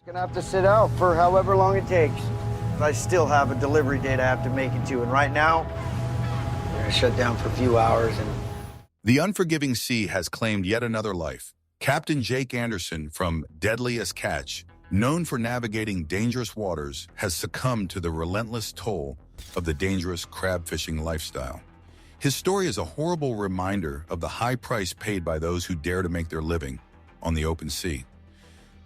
Gonna have to sit out for however long it takes. I still have a delivery date I have to make it to, and right now, we're gonna shut down for a few hours and... The unforgiving sea has claimed yet another life. Captain Jake Anderson from Deadliest Catch, known for navigating dangerous waters, has succumbed to the relentless toll of the dangerous crab fishing lifestyle. His story is a horrible reminder of the high price paid by those who dare to make their living on the open sea.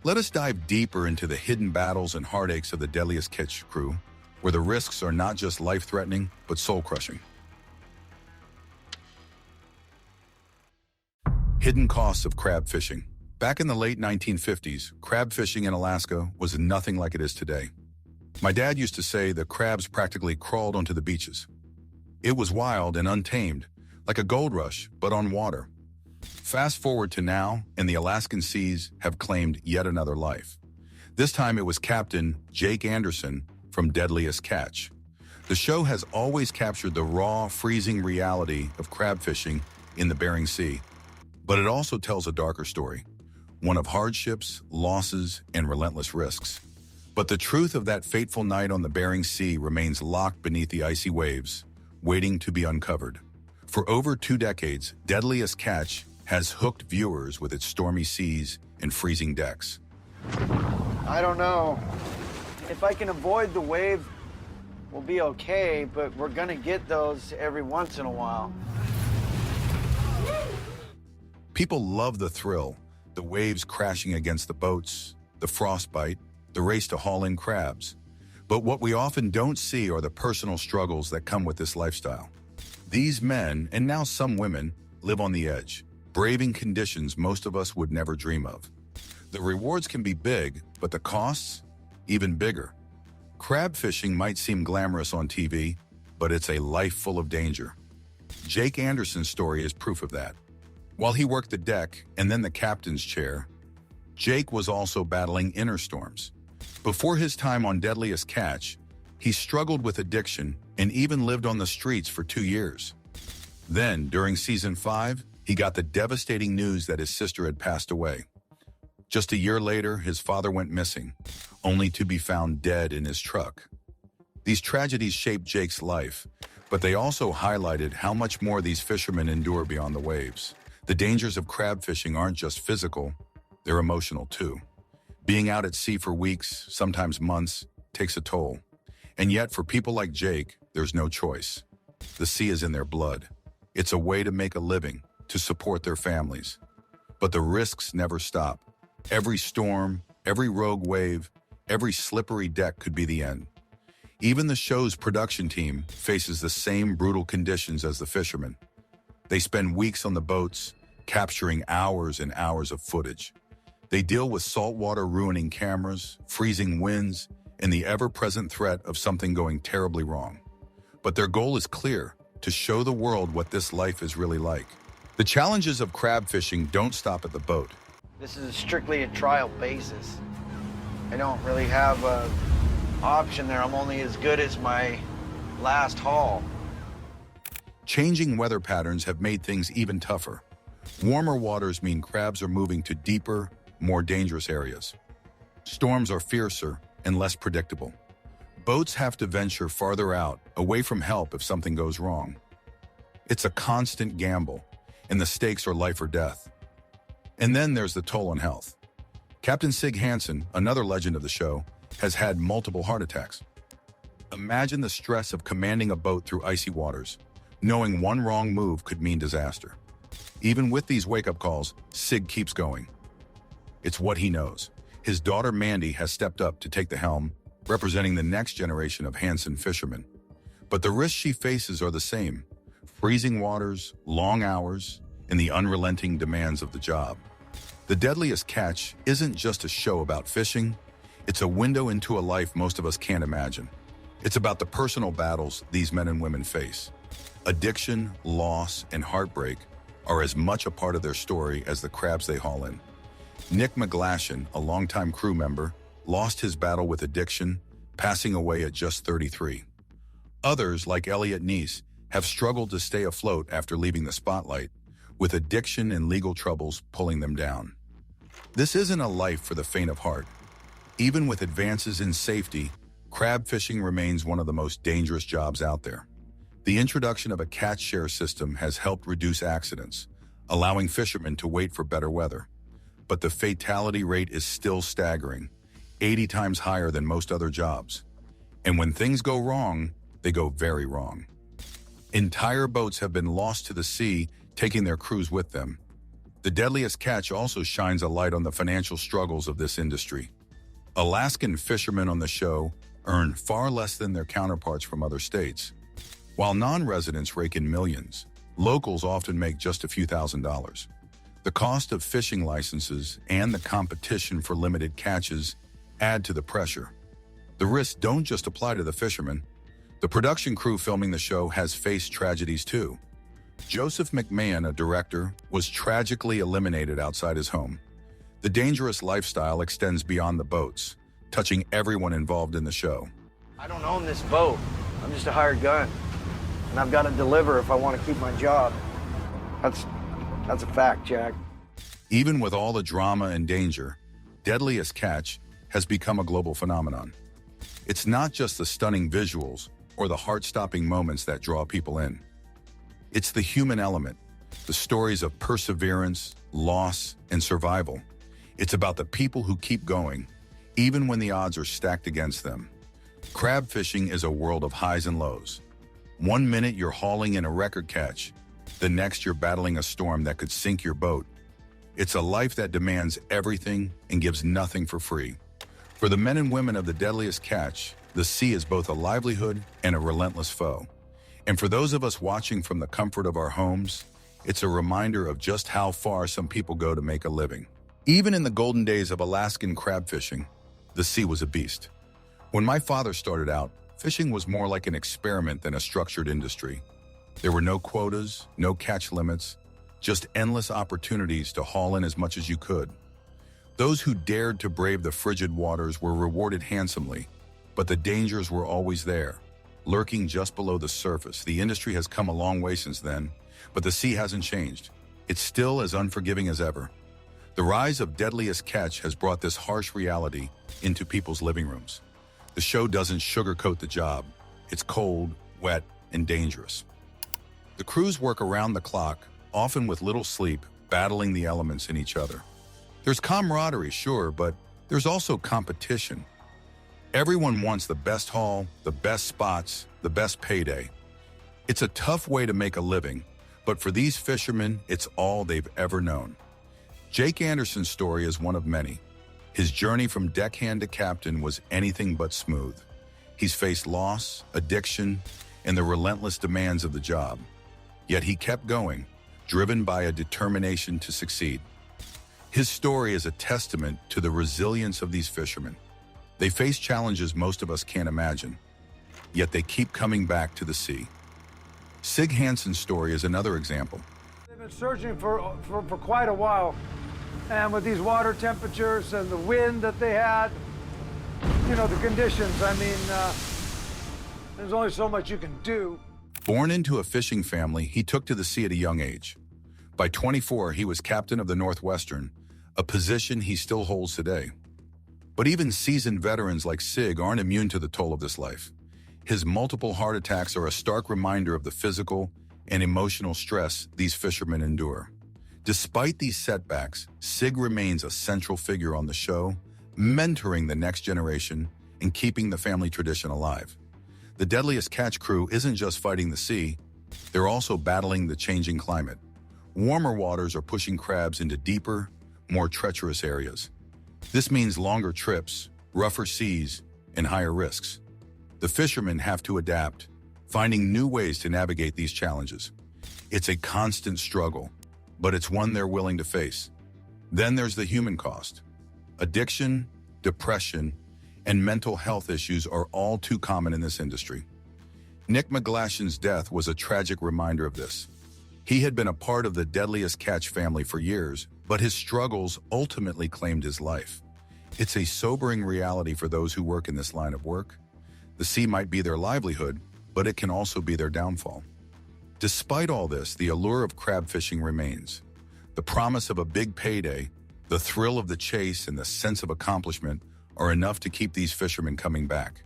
Let us dive deeper into the hidden battles and heartaches of the Deadliest Catch crew, where the risks are not just life-threatening, but soul-crushing. Hidden costs of crab fishing. Back in the late 1950s, crab fishing in Alaska was nothing like it is today. My dad used to say the crabs practically crawled onto the beaches. It was wild and untamed, like a gold rush, but on water. Fast forward to now, and the Alaskan seas have claimed yet another life. This time it was Captain Jake Anderson from Deadliest Catch. The show has always captured the raw, freezing reality of crab fishing in the Bering Sea. But it also tells a darker story, one of hardships, losses, and relentless risks. But the truth of that fateful night on the Bering Sea remains locked beneath the icy waves, waiting to be uncovered. For over 2 decades, Deadliest Catch has hooked viewers with its stormy seas and freezing decks. I don't know. If I can avoid the wave, we'll be okay, but we're gonna get those every once in a while. People love the thrill, the waves crashing against the boats, the frostbite, the race to haul in crabs. But what we often don't see are the personal struggles that come with this lifestyle. These men, and now some women, live on the edge, braving conditions most of us would never dream of. The rewards can be big, but the costs, even bigger. Crab fishing might seem glamorous on TV, but it's a life full of danger. Jake Anderson's story is proof of that. While he worked the deck and then the captain's chair, Jake was also battling inner storms. Before his time on Deadliest Catch, he struggled with addiction and even lived on the streets for 2 years. Then, during season 5, he got the devastating news that his sister had passed away. Just a year later, his father went missing, only to be found dead in his truck. These tragedies shaped Jake's life, but they also highlighted how much more these fishermen endure beyond the waves. The dangers of crab fishing aren't just physical, they're emotional too. Being out at sea for weeks, sometimes months, takes a toll. And yet, for people like Jake, there's no choice. The sea is in their blood. It's a way to make a living, to support their families. But the risks never stop. Every storm, every rogue wave, every slippery deck could be the end. Even the show's production team faces the same brutal conditions as the fishermen. They spend weeks on the boats, capturing hours and hours of footage. They deal with saltwater ruining cameras, freezing winds, and the ever-present threat of something going terribly wrong. But their goal is clear, to show the world what this life is really like. The challenges of crab fishing don't stop at the boat. This is strictly a trial basis. I don't really have an option there. I'm only as good as my last haul. Changing weather patterns have made things even tougher. Warmer waters mean crabs are moving to deeper, more dangerous areas. Storms are fiercer and less predictable. Boats have to venture farther out, away from help if something goes wrong. It's a constant gamble, and the stakes are life or death. And then there's the toll on health. Captain Sig Hansen, another legend of the show, has had multiple heart attacks. Imagine the stress of commanding a boat through icy waters, knowing one wrong move could mean disaster. Even with these wake-up calls, Sig keeps going. It's what he knows. His daughter Mandy has stepped up to take the helm, representing the next generation of Hansen fishermen. But the risks she faces are the same: freezing waters, long hours, and the unrelenting demands of the job. The Deadliest Catch isn't just a show about fishing, it's a window into a life most of us can't imagine. It's about the personal battles these men and women face. Addiction, loss, and heartbreak are as much a part of their story as the crabs they haul in. Nick McGlashan, a longtime crew member, lost his battle with addiction, passing away at just 33. Others, like Elliot Neese, have struggled to stay afloat after leaving the spotlight, with addiction and legal troubles pulling them down. This isn't a life for the faint of heart. Even with advances in safety, crab fishing remains one of the most dangerous jobs out there. The introduction of a catch share system has helped reduce accidents, allowing fishermen to wait for better weather. But the fatality rate is still staggering, 80 times higher than most other jobs. And when things go wrong, they go very wrong. Entire boats have been lost to the sea, taking their crews with them. The Deadliest Catch also shines a light on the financial struggles of this industry. Alaskan fishermen on the show earn far less than their counterparts from other states. While non-residents rake in millions, locals often make just a few $1,000s. The cost of fishing licenses and the competition for limited catches add to the pressure. The risks don't just apply to the fishermen. The production crew filming the show has faced tragedies too. Joseph McMahon, a director, was tragically eliminated outside his home. The dangerous lifestyle extends beyond the boats, touching everyone involved in the show. I don't own this boat. I'm just a hired gun. And I've got to deliver if I want to keep my job. That's a fact, Jack. Even with all the drama and danger, Deadliest Catch has become a global phenomenon. It's not just the stunning visuals or the heart-stopping moments that draw people in. It's the human element, the stories of perseverance, loss, and survival. It's about the people who keep going, even when the odds are stacked against them. Crab fishing is a world of highs and lows. One minute you're hauling in a record catch, the next you're battling a storm that could sink your boat. It's a life that demands everything and gives nothing for free. For the men and women of the Deadliest Catch, the sea is both a livelihood and a relentless foe. And for those of us watching from the comfort of our homes, it's a reminder of just how far some people go to make a living. Even in the golden days of Alaskan crab fishing, the sea was a beast. When my father started out, fishing was more like an experiment than a structured industry. There were no quotas, no catch limits, just endless opportunities to haul in as much as you could. Those who dared to brave the frigid waters were rewarded handsomely, but the dangers were always there, lurking just below the surface. The industry has come a long way since then, but the sea hasn't changed. It's still as unforgiving as ever. The rise of Deadliest Catch has brought this harsh reality into people's living rooms. The show doesn't sugarcoat the job. It's cold, wet, and dangerous. The crews work around the clock, often with little sleep, battling the elements in each other. There's camaraderie, sure, but there's also competition. Everyone wants the best haul, the best spots, the best payday. It's a tough way to make a living, but for these fishermen, it's all they've ever known. Jake Anderson's story is one of many. His journey from deckhand to captain was anything but smooth. He's faced loss, addiction, and the relentless demands of the job. Yet he kept going, driven by a determination to succeed. His story is a testament to the resilience of these fishermen. They face challenges most of us can't imagine, yet they keep coming back to the sea. Sig Hansen's story is another example. They've been searching for quite a while, and with these water temperatures and the wind that they had, you know, the conditions, I mean, there's only so much you can do. Born into a fishing family, he took to the sea at a young age. By 24, he was captain of the Northwestern, a position he still holds today. But even seasoned veterans like Sig aren't immune to the toll of this life. His multiple heart attacks are a stark reminder of the physical and emotional stress these fishermen endure. Despite these setbacks, Sig remains a central figure on the show, mentoring the next generation and keeping the family tradition alive. The Deadliest Catch crew isn't just fighting the sea, they're also battling the changing climate. Warmer waters are pushing crabs into deeper, more treacherous areas. This means longer trips, rougher seas, and higher risks. The fishermen have to adapt, finding new ways to navigate these challenges. It's a constant struggle, but it's one they're willing to face. Then there's the human cost. Addiction, depression, and mental health issues are all too common in this industry. Nick McGlashan's death was a tragic reminder of this. He had been a part of the Deadliest Catch family for years, but his struggles ultimately claimed his life. It's a sobering reality for those who work in this line of work. The sea might be their livelihood, but it can also be their downfall. Despite all this, the allure of crab fishing remains. The promise of a big payday, the thrill of the chase, and the sense of accomplishment are enough to keep these fishermen coming back.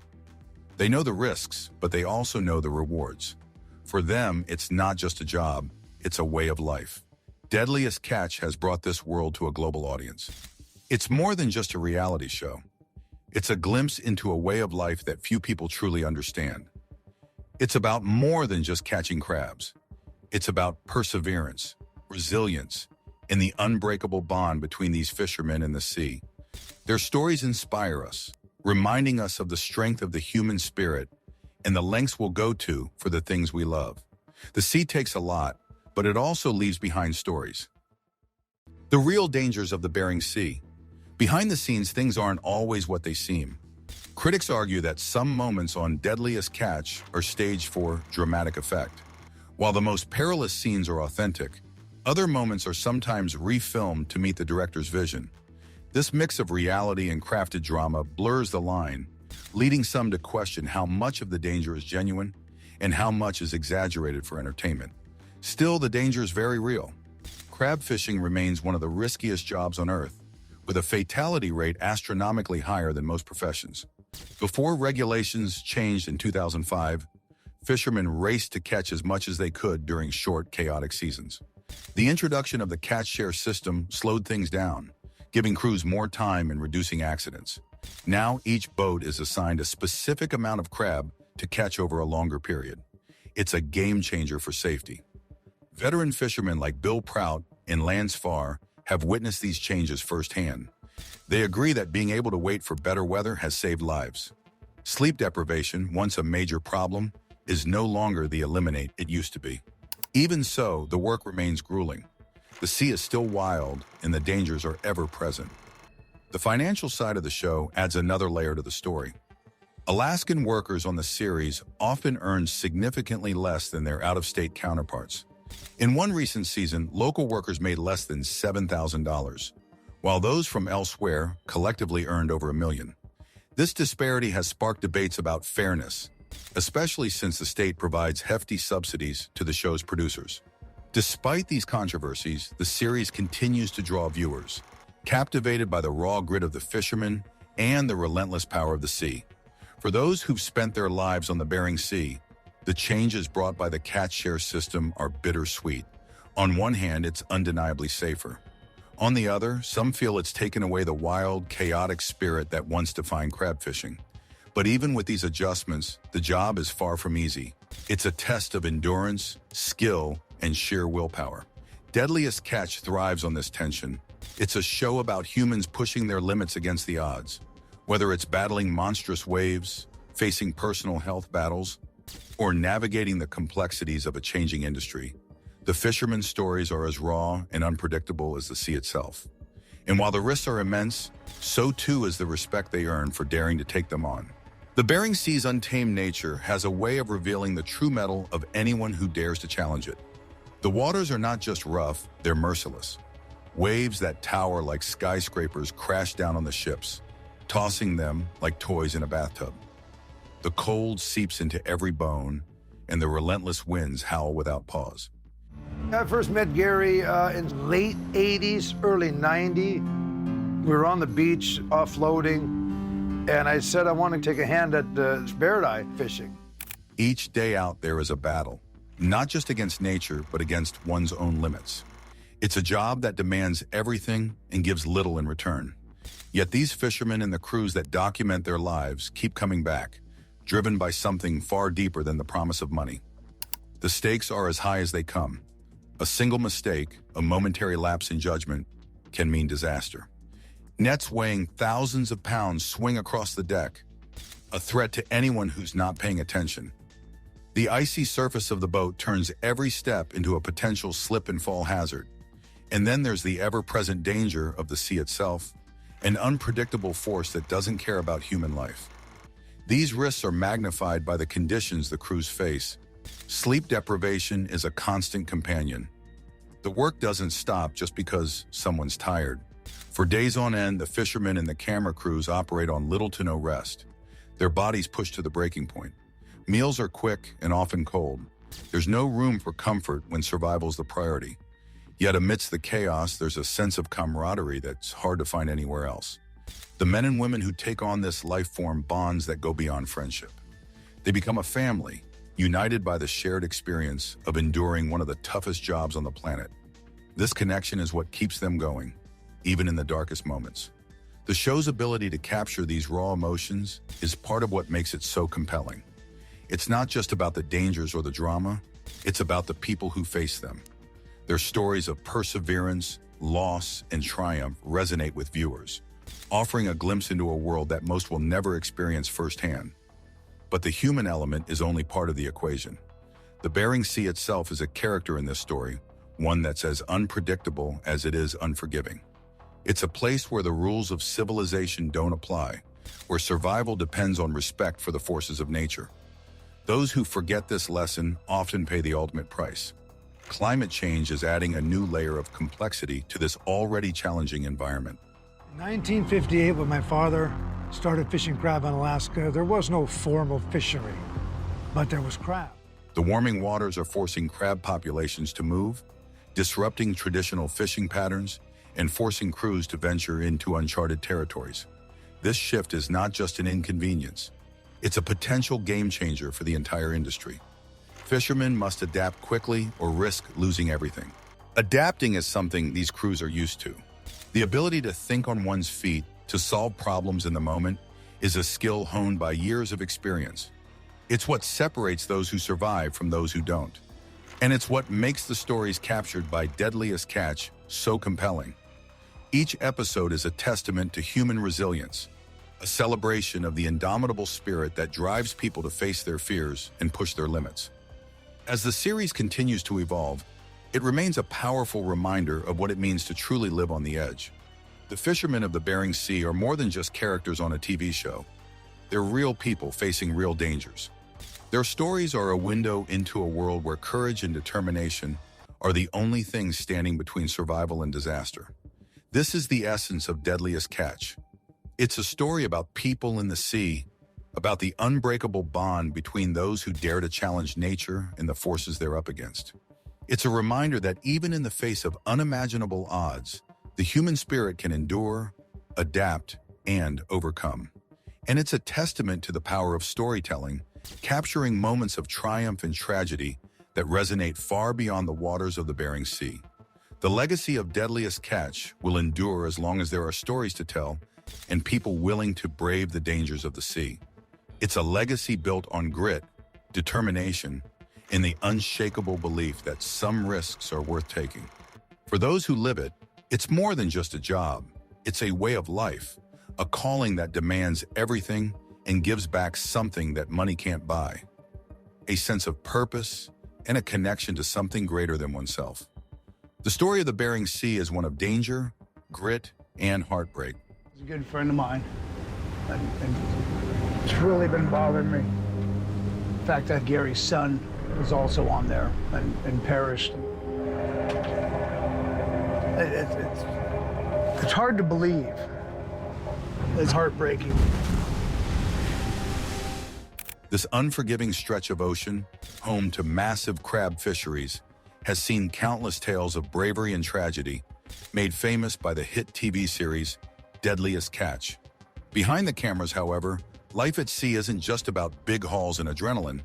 They know the risks, but they also know the rewards. For them, it's not just a job, it's a way of life. Deadliest Catch has brought this world to a global audience. It's more than just a reality show. It's a glimpse into a way of life that few people truly understand. It's about more than just catching crabs. It's about perseverance, resilience, and the unbreakable bond between these fishermen and the sea. Their stories inspire us, reminding us of the strength of the human spirit and the lengths we'll go to for the things we love. The sea takes a lot, but it also leaves behind stories. The real dangers of the Bering Sea. Behind the scenes, things aren't always what they seem. Critics argue that some moments on Deadliest Catch are staged for dramatic effect. While the most perilous scenes are authentic, other moments are sometimes refilmed to meet the director's vision. This mix of reality and crafted drama blurs the line, leading some to question how much of the danger is genuine and how much is exaggerated for entertainment. Still, the danger is very real. Crab fishing remains one of the riskiest jobs on Earth, with a fatality rate astronomically higher than most professions. Before regulations changed in 2005, fishermen raced to catch as much as they could during short, chaotic seasons. The introduction of the catch share system slowed things down, giving crews more time and reducing accidents. Now, each boat is assigned a specific amount of crab to catch over a longer period. It's a game changer for safety. Veteran fishermen like Bill Prout and Lance Farr have witnessed these changes firsthand. They agree that being able to wait for better weather has saved lives. Sleep deprivation, once a major problem, is no longer the eliminate it used to be. Even so, the work remains grueling. The sea is still wild, and the dangers are ever present. The financial side of the show adds another layer to the story. Alaskan workers on the series often earn significantly less than their out-of-state counterparts. In one recent season, local workers made less than $7,000, while those from elsewhere collectively earned over $1 million. This disparity has sparked debates about fairness, especially since the state provides hefty subsidies to the show's producers. Despite these controversies, the series continues to draw viewers, captivated by the raw grit of the fishermen and the relentless power of the sea. For those who've spent their lives on the Bering Sea, the changes brought by the catch share system are bittersweet. On one hand, it's undeniably safer. On the other, some feel it's taken away the wild, chaotic spirit that once defined crab fishing. But even with these adjustments, the job is far from easy. It's a test of endurance, skill, and sheer willpower. Deadliest Catch thrives on this tension. It's a show about humans pushing their limits against the odds. Whether it's battling monstrous waves, facing personal health battles, or navigating the complexities of a changing industry, the fishermen's stories are as raw and unpredictable as the sea itself. And while the risks are immense, so too is the respect they earn for daring to take them on. The Bering Sea's untamed nature has a way of revealing the true mettle of anyone who dares to challenge it. The waters are not just rough, they're merciless. Waves that tower like skyscrapers crash down on the ships, tossing them like toys in a bathtub. The cold seeps into every bone, and the relentless winds howl without pause. I first met Gary in late 80s, early 90. We were on the beach offloading, and I said I want to take a hand at bear eye fishing. Each day out there is a battle, not just against nature, but against one's own limits. It's a job that demands everything and gives little in return. Yet these fishermen and the crews that document their lives keep coming back, driven by something far deeper than the promise of money. The stakes are as high as they come. A single mistake, a momentary lapse in judgment, can mean disaster. Nets weighing thousands of pounds swing across the deck, a threat to anyone who's not paying attention. The icy surface of the boat turns every step into a potential slip and fall hazard. And then there's the ever-present danger of the sea itself, an unpredictable force that doesn't care about human life. These risks are magnified by the conditions the crews face. Sleep deprivation is a constant companion. The work doesn't stop just because someone's tired. For days on end, the fishermen and the camera crews operate on little to no rest. Their bodies push to the breaking point. Meals are quick and often cold. There's no room for comfort when survival's the priority. Yet amidst the chaos, there's a sense of camaraderie that's hard to find anywhere else. The men and women who take on this life form bonds that go beyond friendship. They become a family, united by the shared experience of enduring one of the toughest jobs on the planet. This connection is what keeps them going, even in the darkest moments. The show's ability to capture these raw emotions is part of what makes it so compelling. It's not just about the dangers or the drama, it's about the people who face them. Their stories of perseverance, loss, and triumph resonate with viewers, offering a glimpse into a world that most will never experience firsthand. But the human element is only part of the equation. The Bering Sea itself is a character in this story, one that's as unpredictable as it is unforgiving. It's a place where the rules of civilization don't apply, where survival depends on respect for the forces of nature. Those who forget this lesson often pay the ultimate price. Climate change is adding a new layer of complexity to this already challenging environment. In 1958, when my father started fishing crab in Alaska, there was no formal fishery, but there was crab. The warming waters are forcing crab populations to move, disrupting traditional fishing patterns, and forcing crews to venture into uncharted territories. This shift is not just an inconvenience. It's a potential game changer for the entire industry. Fishermen must adapt quickly or risk losing everything. Adapting is something these crews are used to. The ability to think on one's feet, to solve problems in the moment, is a skill honed by years of experience. It's what separates those who survive from those who don't. And it's what makes the stories captured by Deadliest Catch so compelling. Each episode is a testament to human resilience, a celebration of the indomitable spirit that drives people to face their fears and push their limits. As the series continues to evolve, it remains a powerful reminder of what it means to truly live on the edge. The fishermen of the Bering Sea are more than just characters on a TV show. They're real people facing real dangers. Their stories are a window into a world where courage and determination are the only things standing between survival and disaster. This is the essence of Deadliest Catch. It's a story about people in the sea, about the unbreakable bond between those who dare to challenge nature and the forces they're up against. It's a reminder that even in the face of unimaginable odds, the human spirit can endure, adapt, and overcome. And it's a testament to the power of storytelling, capturing moments of triumph and tragedy that resonate far beyond the waters of the Bering Sea. The legacy of Deadliest Catch will endure as long as there are stories to tell and people willing to brave the dangers of the sea. It's a legacy built on grit, determination, and the unshakable belief that some risks are worth taking. For those who live it, it's more than just a job. It's a way of life, a calling that demands everything and gives back something that money can't buy. A sense of purpose and a connection to something greater than oneself. The story of the Bering Sea is one of danger, grit, and heartbreak. He's a good friend of mine, and it's really been bothering me. The fact that Gary's son was also on there and perished. It's hard to believe. It's heartbreaking. This unforgiving stretch of ocean, home to massive crab fisheries, has seen countless tales of bravery and tragedy, made famous by the hit TV series Deadliest Catch. Behind the cameras, however, life at sea isn't just about big hauls and adrenaline.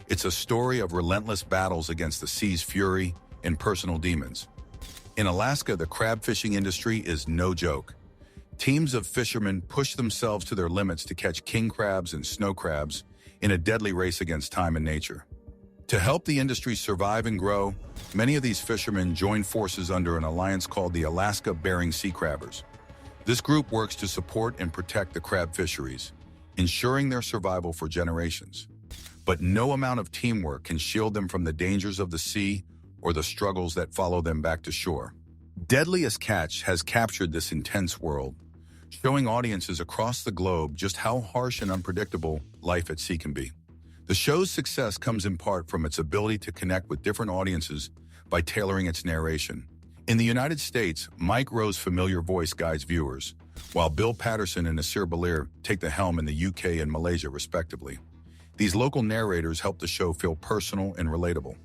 It's a story of relentless battles against the sea's fury and personal demons. In Alaska, the crab fishing industry is no joke. Teams of fishermen push themselves to their limits to catch king crabs and snow crabs in a deadly race against time and nature. To help the industry survive and grow, many of these fishermen join forces under an alliance called the Alaska Bering Sea Crabbers. This group works to support and protect the crab fisheries, ensuring their survival for generations. But no amount of teamwork can shield them from the dangers of the sea or the struggles that follow them back to shore. Deadliest Catch has captured this intense world, showing audiences across the globe just how harsh and unpredictable life at sea can be. The show's success comes in part from its ability to connect with different audiences by tailoring its narration. In the United States, Mike Rowe's familiar voice guides viewers, while Bill Patterson and Nasir Balir take the helm in the UK and Malaysia, respectively. These local narrators help the show feel personal and relatable,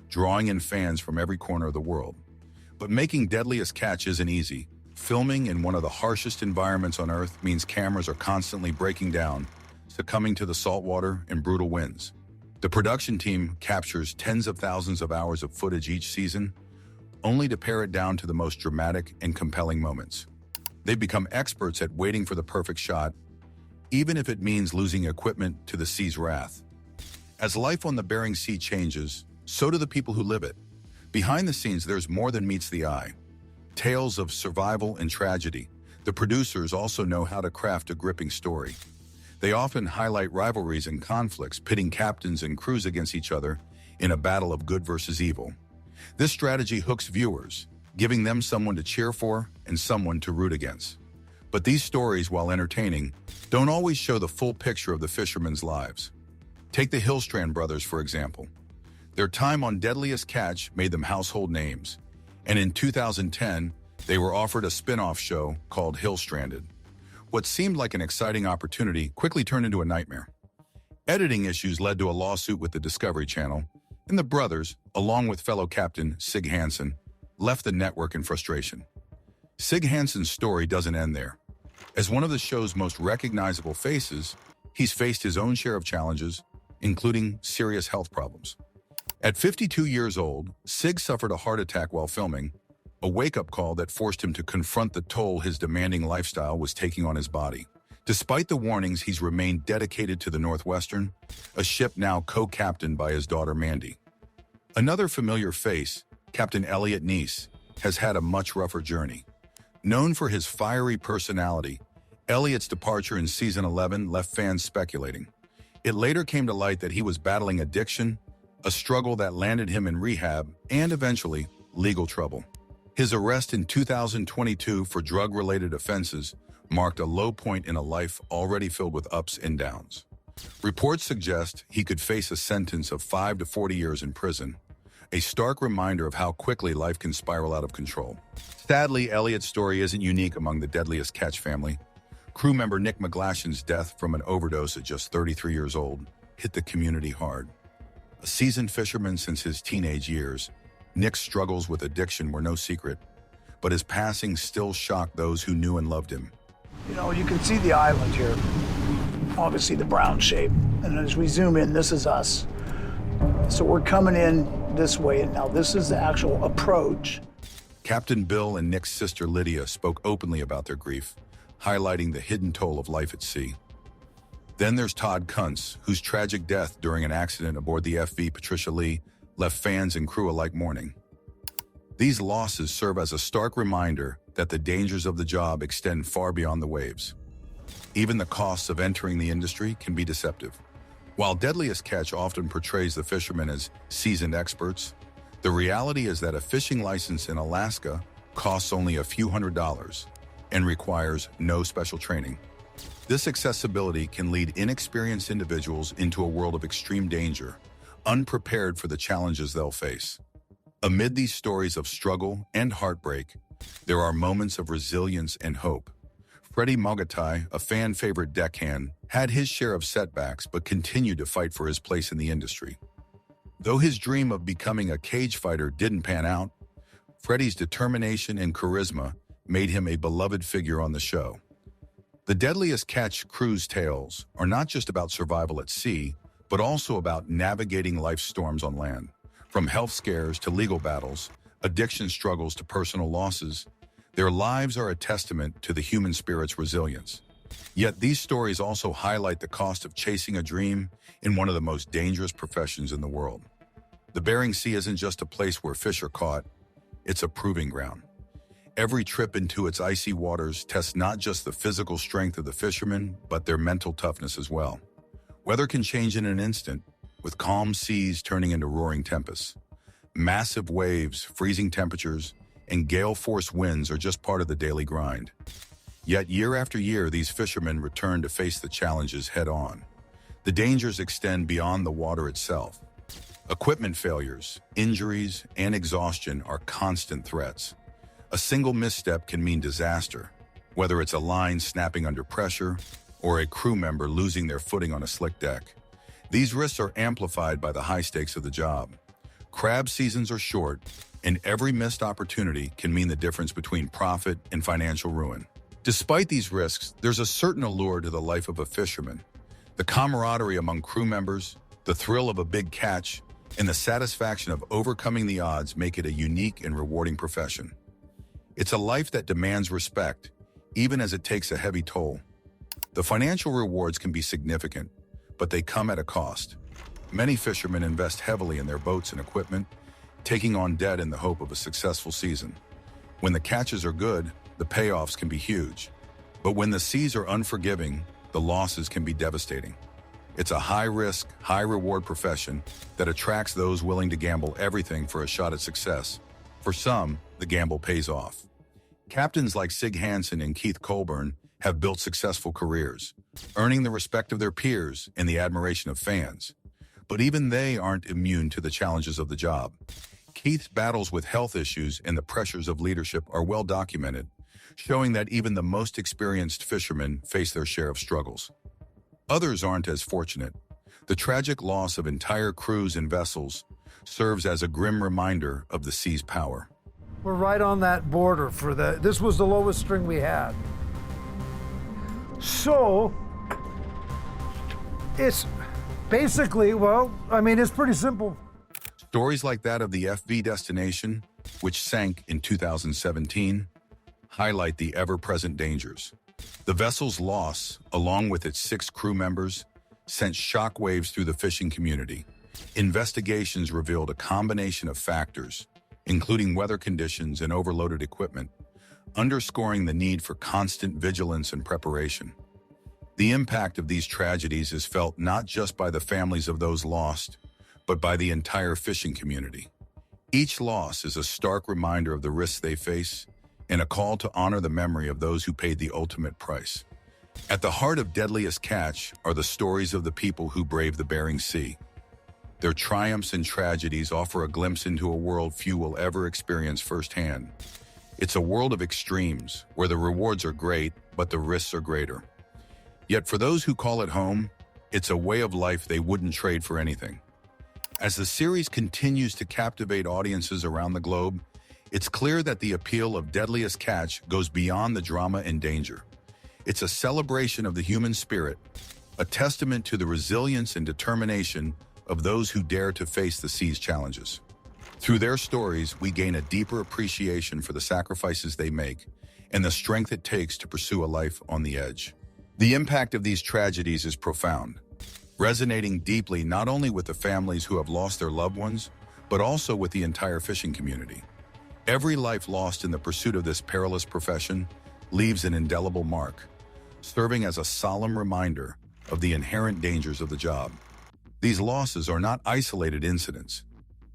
drawing in fans from every corner of the world. But making Deadliest Catch isn't easy. Filming in one of the harshest environments on Earth means cameras are constantly breaking down, succumbing to the saltwater and brutal winds. The production team captures tens of thousands of hours of footage each season, only to pare it down to the most dramatic and compelling moments. They've become experts at waiting for the perfect shot, even if it means losing equipment to the sea's wrath. As life on the Bering Sea changes, so do the people who live it. Behind the scenes, there's more than meets the eye. Tales of survival and tragedy. The producers also know how to craft a gripping story. They often highlight rivalries and conflicts, pitting captains and crews against each other in a battle of good versus evil. This strategy hooks viewers, giving them someone to cheer for and someone to root against. But these stories, while entertaining, don't always show the full picture of the fishermen's lives. Take the Hillstrand brothers, for example. Their time on Deadliest Catch made them household names, and in 2010, they were offered a spin-off show called Hillstranded. What seemed like an exciting opportunity quickly turned into a nightmare. Editing issues led to a lawsuit with the Discovery Channel, and the brothers, along with fellow captain Sig Hansen, left the network in frustration. Sig Hansen's story doesn't end there. As one of the show's most recognizable faces, he's faced his own share of challenges, including serious health problems. At 52 years old, Sig suffered a heart attack while filming, a wake-up call that forced him to confront the toll his demanding lifestyle was taking on his body. Despite the warnings, he's remained dedicated to the Northwestern, a ship now co-captained by his daughter Mandy. Another familiar face, Captain Elliot Neese, has had a much rougher journey. Known for his fiery personality, Elliot's departure in Season 11 left fans speculating. It later came to light that he was battling addiction, a struggle that landed him in rehab and, eventually, legal trouble. His arrest in 2022 for drug-related offenses marked a low point in a life already filled with ups and downs. Reports suggest he could face a sentence of 5 to 40 years in prison, a stark reminder of how quickly life can spiral out of control. Sadly, Elliot's story isn't unique among the Deadliest Catch family. Crew member Nick McGlashan's death from an overdose at just 33 years old hit the community hard. A seasoned fisherman since his teenage years, Nick's struggles with addiction were no secret, but his passing still shocked those who knew and loved him. You know, you can see the island here, obviously the brown shape, and as we zoom in, this is us. So we're coming in this way, and now this is the actual approach. Captain Bill and Nick's sister Lydia spoke openly about their grief, highlighting the hidden toll of life at sea. Then there's Todd Kuntz, whose tragic death during an accident aboard the FV Patricia Lee left fans and crew alike mourning. These losses serve as a stark reminder that the dangers of the job extend far beyond the waves. Even the costs of entering the industry can be deceptive. While Deadliest Catch often portrays the fishermen as seasoned experts, the reality is that a fishing license in Alaska costs only a few $100s and requires no special training. This accessibility can lead inexperienced individuals into a world of extreme danger, unprepared for the challenges they'll face. Amid these stories of struggle and heartbreak, there are moments of resilience and hope. Freddie Mogatai, a fan-favorite deckhand, had his share of setbacks but continued to fight for his place in the industry. Though his dream of becoming a cage fighter didn't pan out, Freddie's determination and charisma made him a beloved figure on the show. The Deadliest Catch crew's tales are not just about survival at sea, but also about navigating life's storms on land. From health scares to legal battles, addiction struggles to personal losses, their lives are a testament to the human spirit's resilience. Yet these stories also highlight the cost of chasing a dream in one of the most dangerous professions in the world. The Bering Sea isn't just a place where fish are caught, it's a proving ground. Every trip into its icy waters tests not just the physical strength of the fishermen, but their mental toughness as well. Weather can change in an instant, with calm seas turning into roaring tempests. Massive waves, freezing temperatures, and gale-force winds are just part of the daily grind. Yet year after year, these fishermen return to face the challenges head-on. The dangers extend beyond the water itself. Equipment failures, injuries, and exhaustion are constant threats. A single misstep can mean disaster, whether it's a line snapping under pressure or a crew member losing their footing on a slick deck. These risks are amplified by the high stakes of the job. Crab seasons are short, and every missed opportunity can mean the difference between profit and financial ruin. Despite these risks, there's a certain allure to the life of a fisherman. The camaraderie among crew members, the thrill of a big catch, and the satisfaction of overcoming the odds make it a unique and rewarding profession. It's a life that demands respect, even as it takes a heavy toll. The financial rewards can be significant, but they come at a cost. Many fishermen invest heavily in their boats and equipment, taking on debt in the hope of a successful season. When the catches are good, the payoffs can be huge. But when the seas are unforgiving, the losses can be devastating. It's a high-risk, high-reward profession that attracts those willing to gamble everything for a shot at success. For some, the gamble pays off. Captains like Sig Hansen and Keith Colburn have built successful careers, earning the respect of their peers and the admiration of fans. But even they aren't immune to the challenges of the job. Keith's battles with health issues and the pressures of leadership are well documented, showing that even the most experienced fishermen face their share of struggles. Others aren't as fortunate. The tragic loss of entire crews and vessels serves as a grim reminder of the sea's power. We're right on that border for this was the lowest string we had. So, it's basically, it's pretty simple. Stories like that of the FV Destination, which sank in 2017, highlight the ever-present dangers. The vessel's loss, along with its 6 crew members, sent shockwaves through the fishing community. Investigations revealed a combination of factors, including weather conditions and overloaded equipment, underscoring the need for constant vigilance and preparation. The impact of these tragedies is felt not just by the families of those lost, but by the entire fishing community. Each loss is a stark reminder of the risks they face and a call to honor the memory of those who paid the ultimate price. At the heart of Deadliest Catch are the stories of the people who braved the Bering Sea. Their triumphs and tragedies offer a glimpse into a world few will ever experience firsthand. It's a world of extremes, where the rewards are great, but the risks are greater. Yet for those who call it home, it's a way of life they wouldn't trade for anything. As the series continues to captivate audiences around the globe, it's clear that the appeal of Deadliest Catch goes beyond the drama and danger. It's a celebration of the human spirit, a testament to the resilience and determination of those who dare to face the sea's challenges. Through their stories, we gain a deeper appreciation for the sacrifices they make and the strength it takes to pursue a life on the edge. The impact of these tragedies is profound, resonating deeply not only with the families who have lost their loved ones, but also with the entire fishing community. Every life lost in the pursuit of this perilous profession leaves an indelible mark, serving as a solemn reminder of the inherent dangers of the job. These losses are not isolated incidents.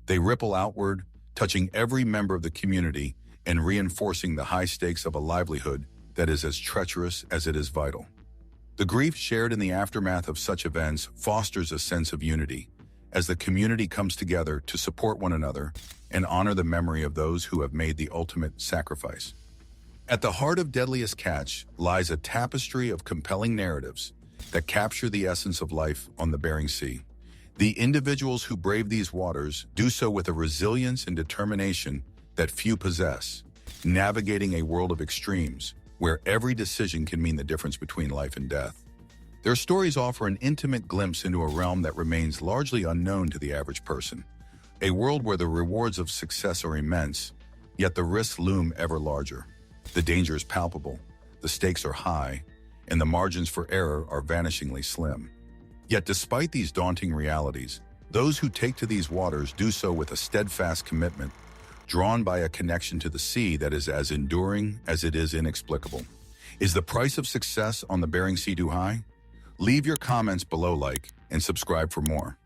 They ripple outward, touching every member of the community and reinforcing the high stakes of a livelihood that is as treacherous as it is vital. The grief shared in the aftermath of such events fosters a sense of unity, as the community comes together to support one another and honor the memory of those who have made the ultimate sacrifice. At the heart of Deadliest Catch lies a tapestry of compelling narratives that capture the essence of life on the Bering Sea. The individuals who brave these waters do so with a resilience and determination that few possess, navigating a world of extremes where every decision can mean the difference between life and death. Their stories offer an intimate glimpse into a realm that remains largely unknown to the average person, a world where the rewards of success are immense, yet the risks loom ever larger. The danger is palpable, the stakes are high, and the margins for error are vanishingly slim. Yet despite these daunting realities, those who take to these waters do so with a steadfast commitment, drawn by a connection to the sea that is as enduring as it is inexplicable. Is the price of success on the Bering Sea too high? Leave your comments below, like, and subscribe for more.